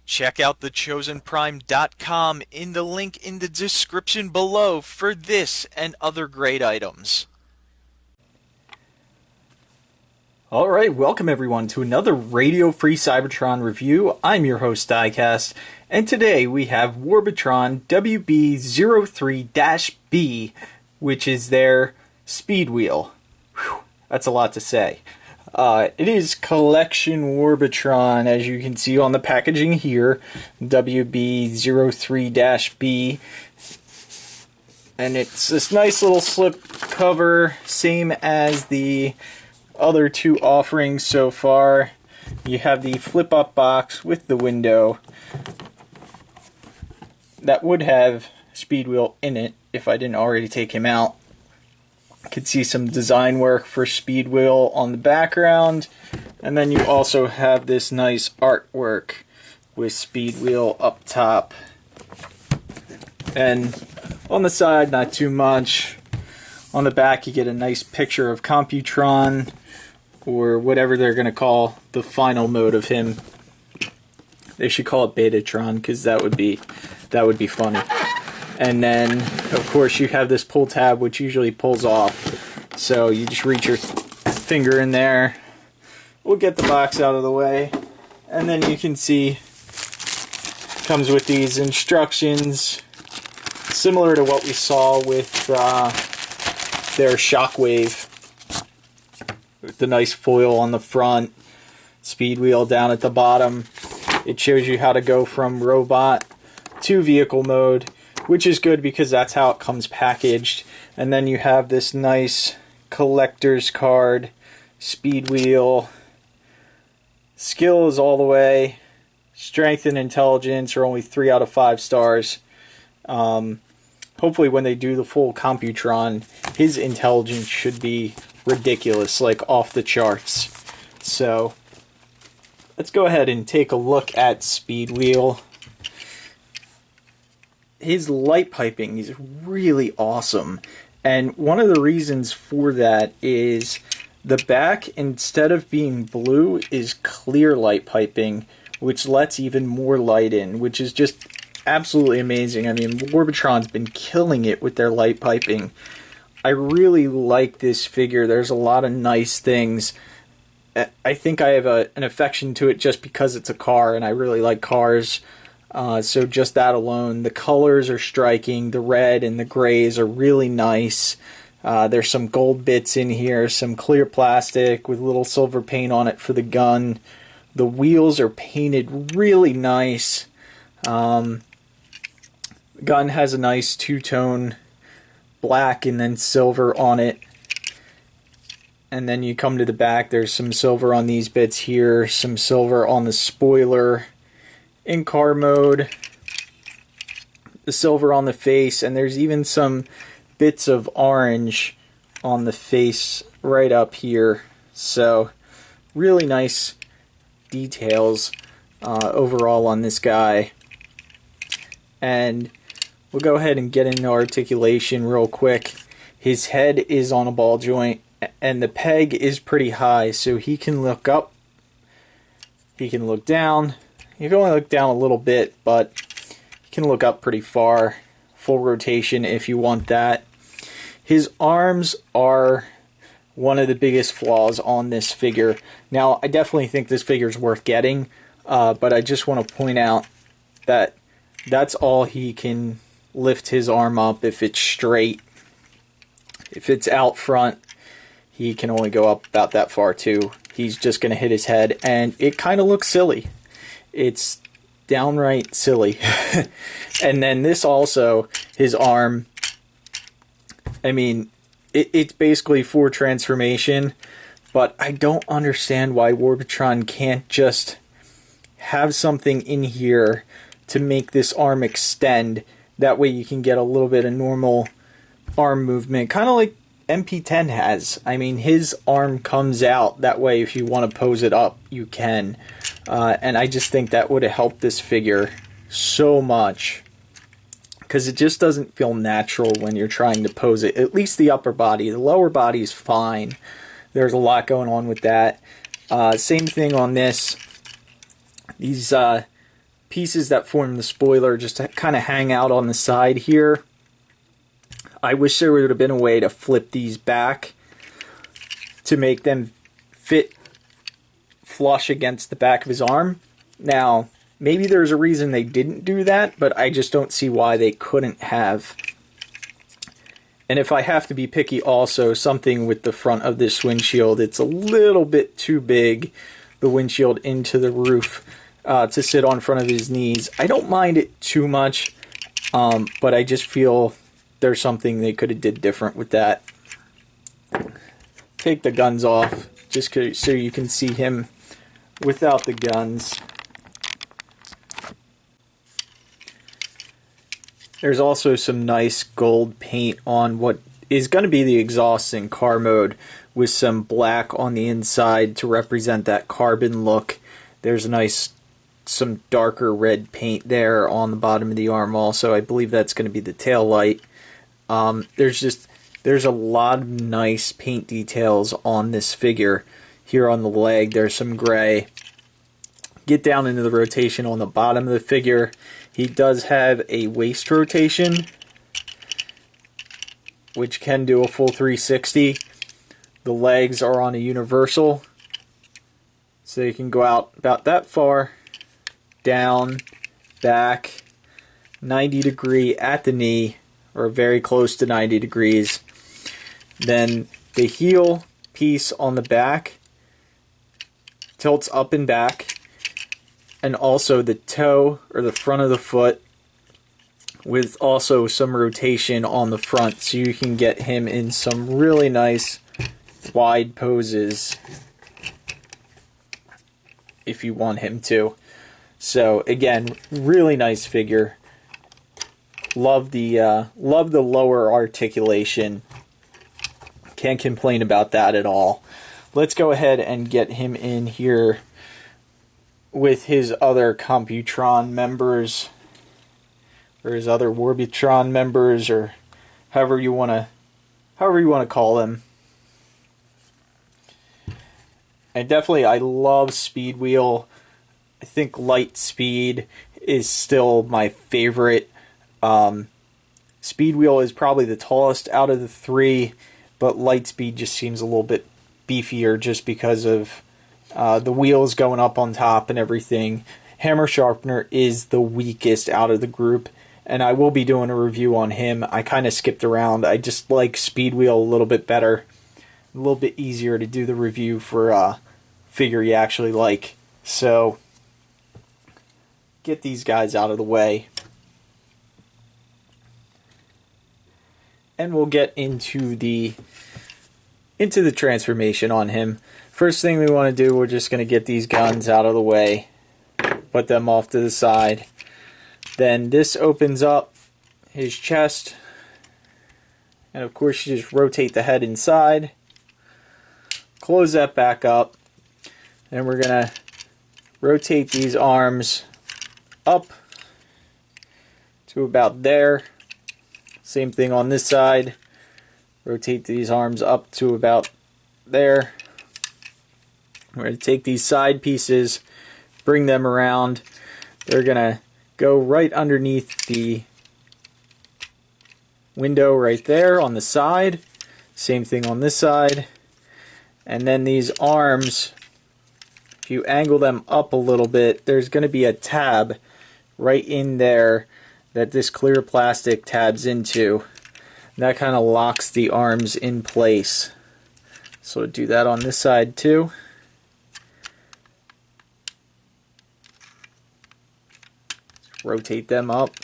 Check out thechosenprime.com in the link in the description below for this and other great items. Alright, welcome everyone to another Radio Free Cybertron review. I'm your host, Diecast, and today we have Warbotron WB03-B, which is their speed wheel. Whew, that's a lot to say. It is Collection Warbotron, as you can see on the packaging here, WB03-B. And it's this nice little slip cover, same as the other two offerings so far. You have the flip-up box with the window that would have speed wheel in it if I didn't already take him out. You can see some design work for speed wheel on the background, and then you also have this nice artwork with speed wheel up top, and on the side not too much. On the back you get a nice picture of Computron, or whatever they're going to call the final mode of him. They should call it Betatron, because that would be funny. And then, of course, you have this pull tab, which usually pulls off. So you just reach your finger in there. We'll get the box out of the way. And then you can see, comes with these instructions, similar to what we saw with their Shockwave. With the nice foil on the front, speed wheel down at the bottom. It shows you how to go from robot to vehicle mode, which is good because that's how it comes packaged. And then you have this nice collector's card, speed wheel, skill is all the way, strength and intelligence are only 3 out of 5 stars. Hopefully when they do the full Computron, his intelligence should be ridiculous, like off the charts. So let's go ahead and take a look at speed wheel. His light piping is really awesome, and one of the reasons for that is the back, instead of being blue, is clear light piping, which lets even more light in, which is just absolutely amazing. I mean, Warbotron's been killing it with their light piping. I really like this figure. There's a lot of nice things. I think I have an affection to it just because it's a car, and I really like cars. So just that alone. The colors are striking. The red and the grays are really nice. There's some gold bits in here, some clear plastic with little silver paint on it for the gun. The wheels are painted really nice. The gun has a nice two-tone black and then silver on it. And then you come to the back, there's some silver on these bits here, some silver on the spoiler in car mode, the silver on the face, and there's even some bits of orange on the face right up here. So really nice details overall on this guy. And we'll go ahead and get into articulation real quick. His head is on a ball joint, and the peg is pretty high, so he can look up, he can look down. You can only look down a little bit, but you can look up pretty far. Full rotation if you want that. His arms are one of the biggest flaws on this figure. Now, I definitely think this figure is worth getting, but I just want to point out that that's all he can lift his arm up if it's straight. If it's out front, he can only go up about that far too. He's just going to hit his head, and it kind of looks silly. It's downright silly. And then this also, his arm, I mean, it's basically for transformation, but I don't understand why Warbotron can't just have something in here to make this arm extend. That way you can get a little bit of normal arm movement, kind of like MP10 has. I mean, his arm comes out that way. If you want to pose it up, you can. And I just think that would have helped this figure so much, because it just doesn't feel natural when you're trying to pose it. At least the upper body. The lower body is fine. There's a lot going on with that. Same thing on this. These pieces that form the spoiler just kind of hang out on the side here. I wish there would have been a way to flip these back to make them fit flush against the back of his arm. Now, maybe there's a reason they didn't do that, but I just don't see why they couldn't have. And if I have to be picky also, something with the front of this windshield, it's a little bit too big, the windshield into the roof, to sit on front of his knees. I don't mind it too much, but I just feel there's something they could have did different with that. Take the guns off, just so you can see him without the guns. There's also some nice gold paint on what is going to be the exhaust in car mode, with some black on the inside to represent that carbon look. There's some darker red paint there on the bottom of the arm also. I believe that's going to be the tail light. There's a lot of nice paint details on this figure. Here on the leg, there's some gray. Get down into the rotation on the bottom of the figure. He does have a waist rotation, which can do a full 360. The legs are on a universal, so you can go out about that far, down, back, 90 degree at the knee, or very close to 90 degrees. Then the heel piece on the back tilts up and back, and also the toe or the front of the foot with also some rotation on the front, so you can get him in some really nice wide poses if you want him to. So again, really nice figure. Love the lower articulation. Can't complain about that at all. Let's go ahead and get him in here with his other Computron members, or his other Warbotron members, or however you want to call them. And definitely, I love Speed Wheel. I think Lightspeed is still my favorite. Speed Wheel is probably the tallest out of the three, but Lightspeed just seems a little bit beefier just because of the wheels going up on top and everything. Hammer Sharpener is the weakest out of the group, and I will be doing a review on him. I kind of skipped around. I just like Speed Wheel a little bit better. A little bit easier to do the review for a figure you actually like. So, get these guys out of the way. And we'll get into the transformation on him. First thing we want to do, we're just going to get these guns out of the way. Put them off to the side. Then this opens up his chest. And of course you just rotate the head inside. Close that back up. And we're going to rotate these arms up to about there. Same thing on this side. Rotate these arms up to about there. We're going to take these side pieces, bring them around. They're going to go right underneath the window right there on the side. Same thing on this side. And then these arms, if you angle them up a little bit, there's going to be a tab right in there that this clear plastic tabs into. That kind of locks the arms in place. So do that on this side too. Rotate them up,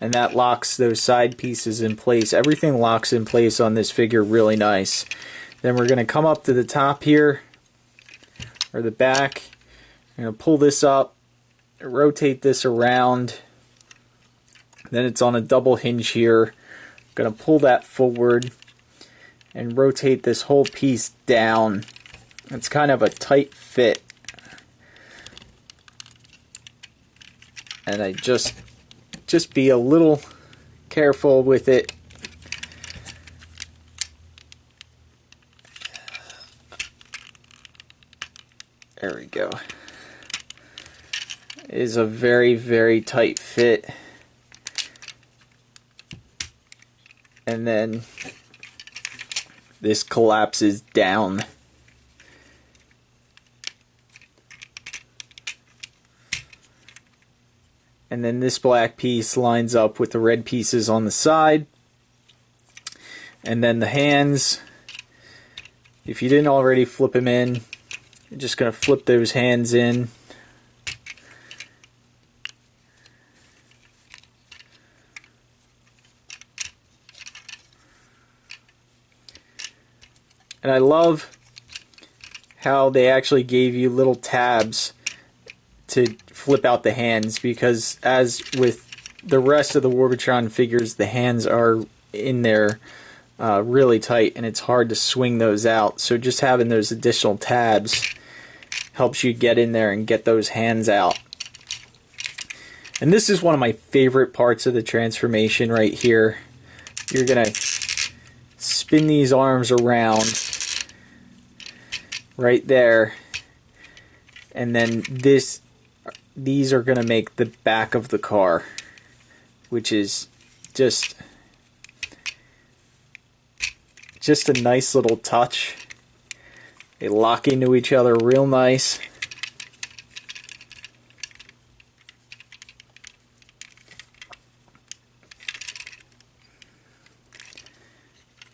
and that locks those side pieces in place. Everything locks in place on this figure really nice. Then we're going to come up to the top here, or the back. I'm going to pull this up, rotate this around. Then it's on a double hinge here. I'm going to pull that forward and rotate this whole piece down. It's kind of a tight fit. And I just be a little careful with it. There we go. is a very, very tight fit. And then this collapses down. And then this black piece lines up with the red pieces on the side. And then the hands, if you didn't already flip them in, you're just going to flip those hands in. And I love how they actually gave you little tabs to flip out the hands, because as with the rest of the Warbotron figures, the hands are in there really tight and it's hard to swing those out. So just having those additional tabs helps you get in there and get those hands out. And this is one of my favorite parts of the transformation right here. You're going to spin these arms around right there, and then these are going to make the back of the car, which is just a nice little touch. They lock into each other real nice.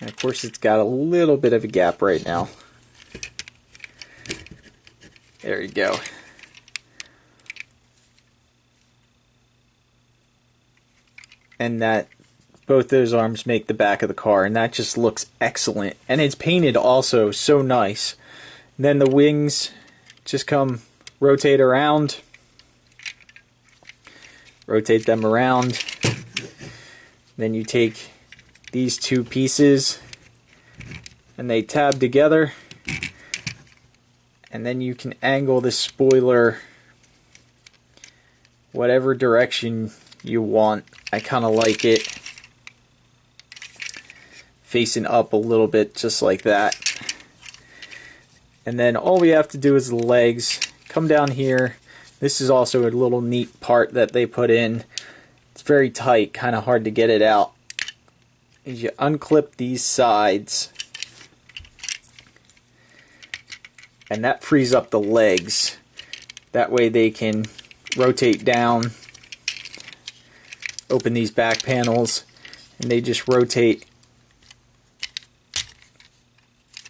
And of course it's got a little bit of a gap right now. There you go. And that, both those arms make the back of the car, and that just looks excellent. And it's painted also so nice. And then the wings just come, rotate around, rotate them around. Then you take these two pieces and they tab together. And then you can angle the spoiler whatever direction you want. I kind of like it facing up a little bit, just like that. And then all we have to do is the legs. Come down here. This is also a little neat part that they put in. It's very tight, kind of hard to get it out. As you unclip these sides, and that frees up the legs. That way they can rotate down, open these back panels, and they just rotate.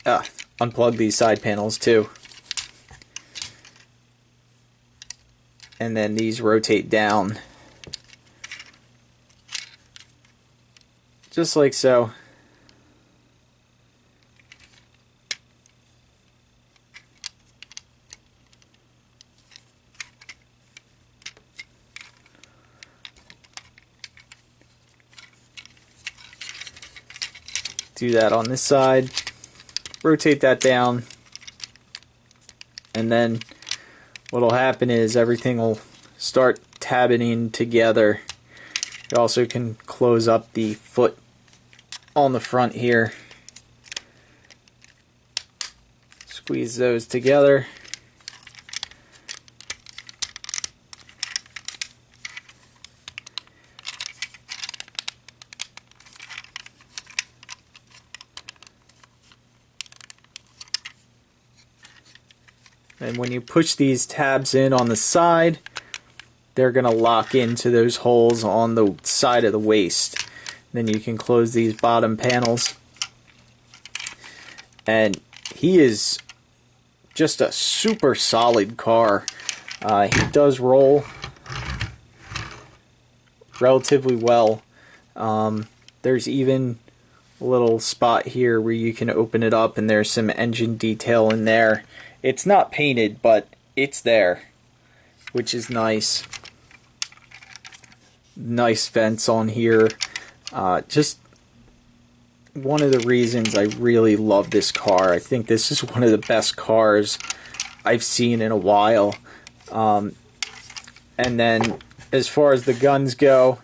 Unplug these side panels too. And then these rotate down. Just like so. Do that on this side, rotate that down, and then what will happen is everything will start tabbing in together. You also can close up the foot on the front here, squeeze those together. And when you push these tabs in on the side, they're going to lock into those holes on the side of the waist. Then you can close these bottom panels. And he is just a super solid car. He does roll relatively well. There's even a little spot here where you can open it up and there's some engine detail in there. It's not painted, but it's there, which is nice. Nice vents on here. Just one of the reasons I really love this car. I think this is one of the best cars I've seen in a while. And then as far as the guns go,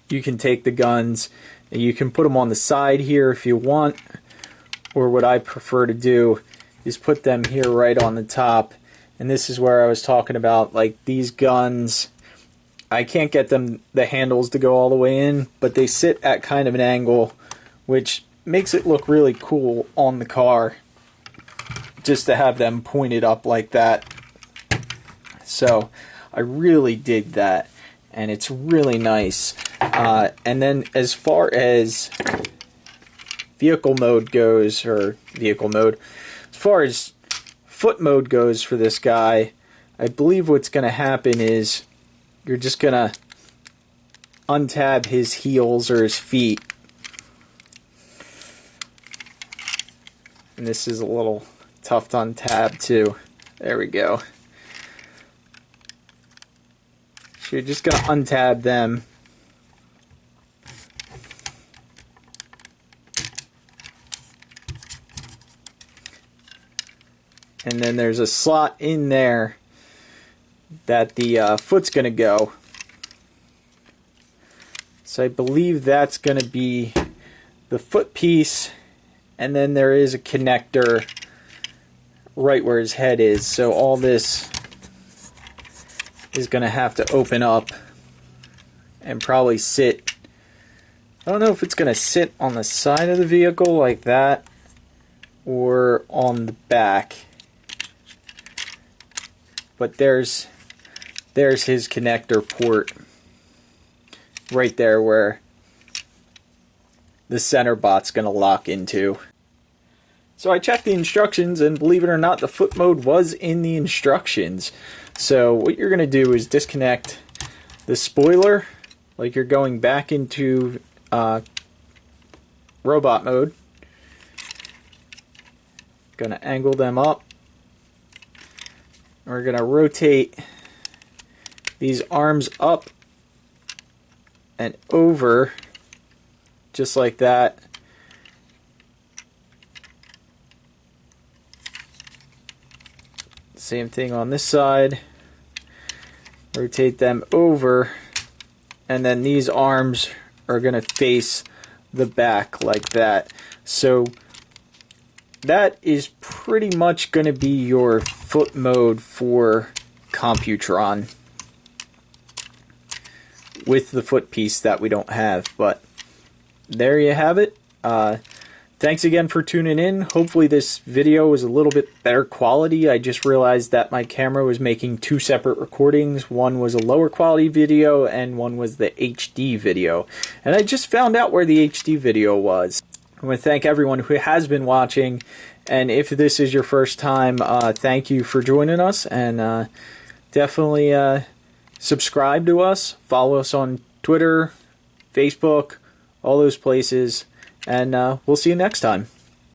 you can take the guns and you can put them on the side here if you want, or what I prefer to do is put them here right on the top, And this is where I was talking about, like, these guns, I can't get the handles to go all the way in, but they sit at kind of an angle, which makes it look really cool on the car, just to have them pointed up like that. So I really dig that, and it's really nice. And then as far as vehicle mode goes, as far as foot mode goes for this guy, I believe what's going to happen is you're just going to untab his heels or his feet. And this is a little tough to untab too. There we go. So you're just going to untab them. And then there's a slot in there that the foot's going to go. So I believe that's going to be the foot piece, and then there is a connector right where his head is. So all this is going to have to open up and probably sit. I don't know if it's going to sit on the side of the vehicle like that or on the back. But there's his connector port right there where the center bot's going to lock into. So I checked the instructions, and believe it or not, the foot mode was in the instructions. So what you're going to do is disconnect the spoiler, like you're going back into robot mode. Going to angle them up. We're going to rotate these arms up and over, just like that. Same thing on this side. Rotate them over, and then these arms are going to face the back like that. So that is pretty much going to be your foot mode for Computron, with the foot piece that we don't have. But there you have it. Thanks again for tuning in. Hopefully this video was a little bit better quality. I just realized that my camera was making two separate recordings. One was a lower quality video and one was the HD video. And I just found out where the HD video was. I want to thank everyone who has been watching, and if this is your first time, thank you for joining us, and definitely subscribe to us, follow us on Twitter, Facebook, all those places, and we'll see you next time.